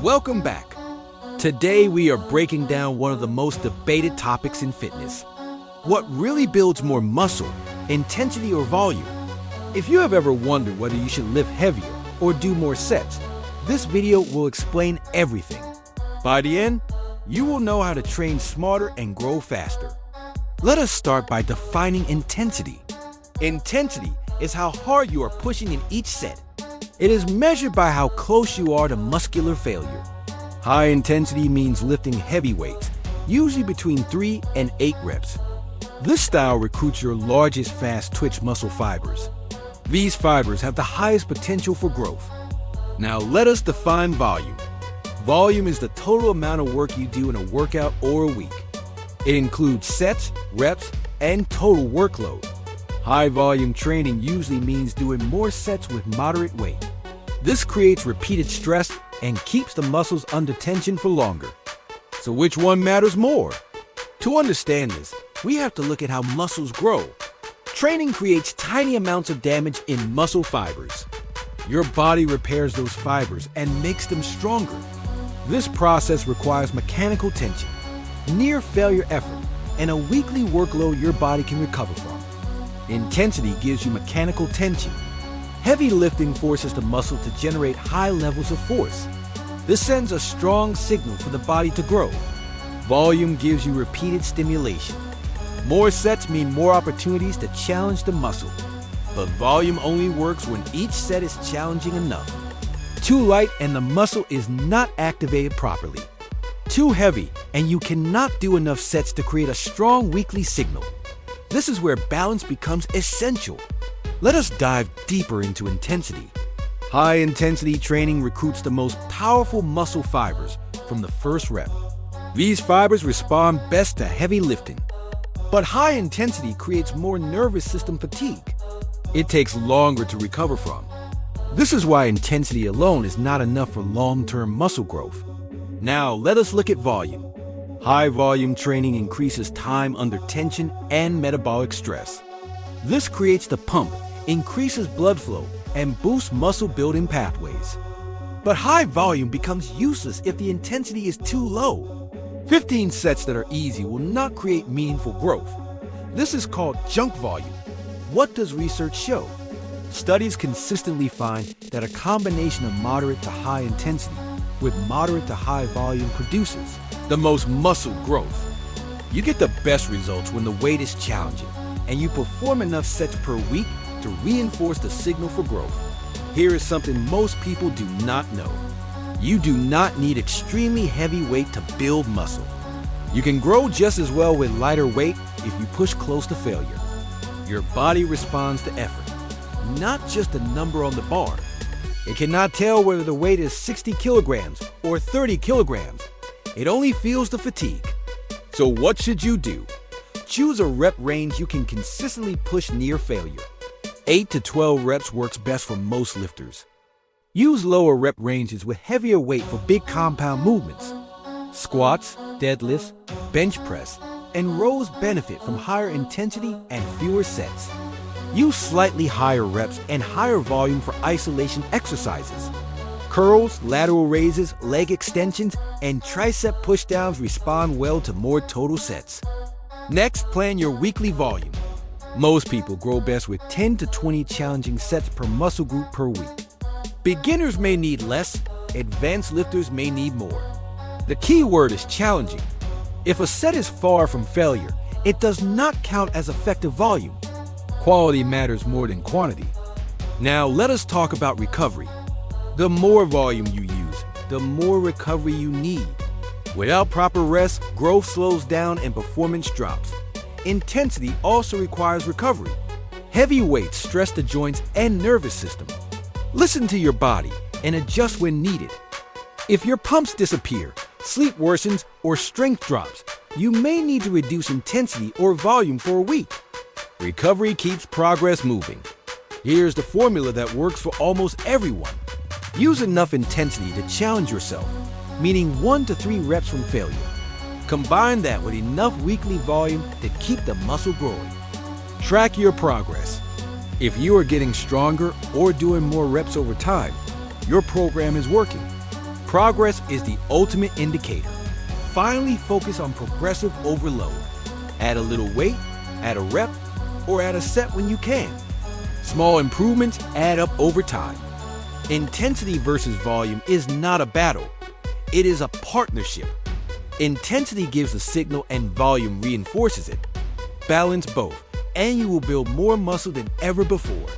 Welcome back. Today we are breaking down one of the most debated topics in fitness. What really builds more muscle, intensity or volume? If you have ever wondered whether you should lift heavier or do more sets, this video will explain everything. By the end, you will know how to train smarter and grow faster. Let us start by defining intensity. Intensity is how hard you are pushing in each set. It is measured by how close you are to muscular failure. High intensity means lifting heavy weights, usually between 3 and 8 reps. This style recruits your largest fast twitch muscle fibers. These fibers have the highest potential for growth. Now let us define volume. Volume is the total amount of work you do in a workout or a week. It includes sets, reps, and total workload. High volume training usually means doing more sets with moderate weight. This creates repeated stress and keeps the muscles under tension for longer. So which one matters more? To understand this, we have to look at how muscles grow. Training creates tiny amounts of damage in muscle fibers. Your body repairs those fibers and makes them stronger. This process requires mechanical tension, near failure effort, and a weekly workload your body can recover from. Intensity gives you mechanical tension. Heavy lifting forces the muscle to generate high levels of force. This sends a strong signal for the body to grow. Volume gives you repeated stimulation. More sets mean more opportunities to challenge the muscle. But volume only works when each set is challenging enough. Too light and the muscle is not activated properly. Too heavy and you cannot do enough sets to create a strong weekly signal. This is where balance becomes essential. Let us dive deeper into intensity. High-intensity training recruits the most powerful muscle fibers from the first rep. These fibers respond best to heavy lifting. But high intensity creates more nervous system fatigue. It takes longer to recover from. This is why intensity alone is not enough for long-term muscle growth. Now, let us look at volume. High-volume training increases time under tension and metabolic stress. This creates the pump, increases blood flow, and boosts muscle-building pathways. But high volume becomes useless if the intensity is too low. 15 sets that are easy will not create meaningful growth. This is called junk volume. What does research show? Studies consistently find that a combination of moderate to high intensity with moderate to high volume produces the most muscle growth. You get the best results when the weight is challenging and you perform enough sets per week to reinforce the signal for growth. Here is something most people do not know. You do not need extremely heavy weight to build muscle. You can grow just as well with lighter weight if you push close to failure. Your body responds to effort, not just a number on the bar. It cannot tell whether the weight is 60 kilograms or 30 kilograms. It only feels the fatigue. So what should you do? Choose a rep range you can consistently push near failure. 8 to 12 reps works best for most lifters. Use lower rep ranges with heavier weight for big compound movements. Squats, deadlifts, bench press, and rows benefit from higher intensity and fewer sets. Use slightly higher reps and higher volume for isolation exercises. Curls, lateral raises, leg extensions, and tricep pushdowns respond well to more total sets. Next, plan your weekly volume. Most people grow best with 10 to 20 challenging sets per muscle group per week. Beginners may need less, advanced lifters may need more. The key word is challenging. If a set is far from failure, it does not count as effective volume. Quality matters more than quantity. Now let us talk about recovery. The more volume you use, the more recovery you need. Without proper rest, growth slows down and performance drops. Intensity also requires recovery. Heavy weights stress the joints and nervous system. Listen to your body and adjust when needed. If your pumps disappear, sleep worsens, or strength drops, you may need to reduce intensity or volume for a week. Recovery keeps progress moving. Here's the formula that works for almost everyone. Use enough intensity to challenge yourself, meaning 1 to 3 reps from failure. Combine that with enough weekly volume to keep the muscle growing. Track your progress. If you are getting stronger or doing more reps over time, your program is working. Progress is the ultimate indicator. Finally focus on progressive overload. Add a little weight, add a rep, or add a set when you can. Small improvements add up over time. Intensity versus volume is not a battle. It is a partnership. Intensity gives the signal and volume reinforces it. Balance both, and you will build more muscle than ever before.